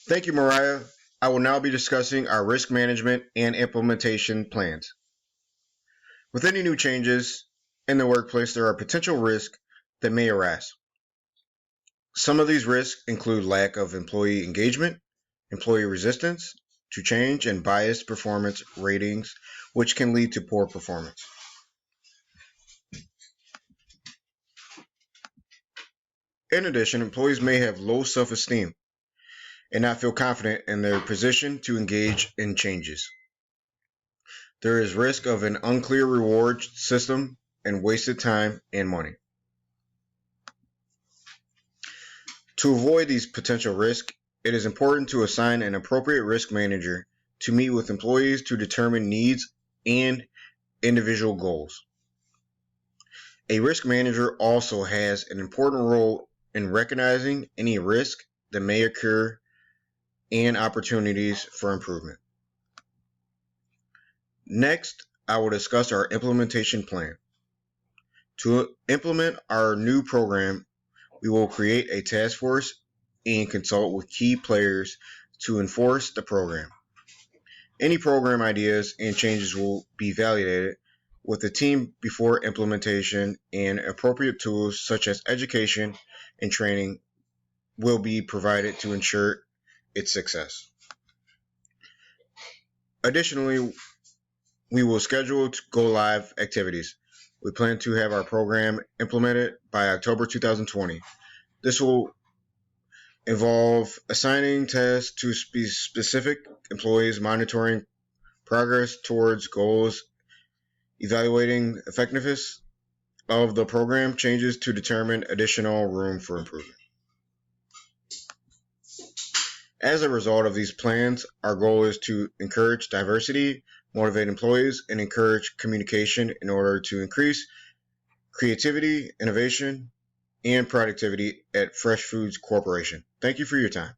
Thank you, Mariah. I will now be discussing our risk management and implementation plans. With any new changes in the workplace, there are potential risks that may arise. Some of these risks include lack of employee engagement, employee resistance to change, and biased performance ratings, which can lead to poor performance. In addition, employees may have low self-esteem and not feel confident in their position to engage in changes. There is risk of an unclear reward system and wasted time and money. To avoid these potential risks, it is important to assign an appropriate risk manager to meet with employees to determine needs and individual goals. A risk manager also has an important role in recognizing any risk that may occur and opportunities for improvement. Next, I will discuss our implementation plan. To implement our new program, we will create a task force and consult with key players to enforce the program. Any program ideas and changes will be validated with the team before implementation, and appropriate tools such as education and training will be provided to ensure its success. Additionally, we will schedule go live activities. We plan to have our program implemented by October 2020. This will involve assigning tasks to specific employees, monitoring progress towards goals, evaluating effectiveness of the program changes to determine additional room for improvement. As a result of these plans, our goal is to encourage diversity, motivate employees, and encourage communication in order to increase creativity, innovation, and productivity at Fresh Foods Corporation. Thank you for your time.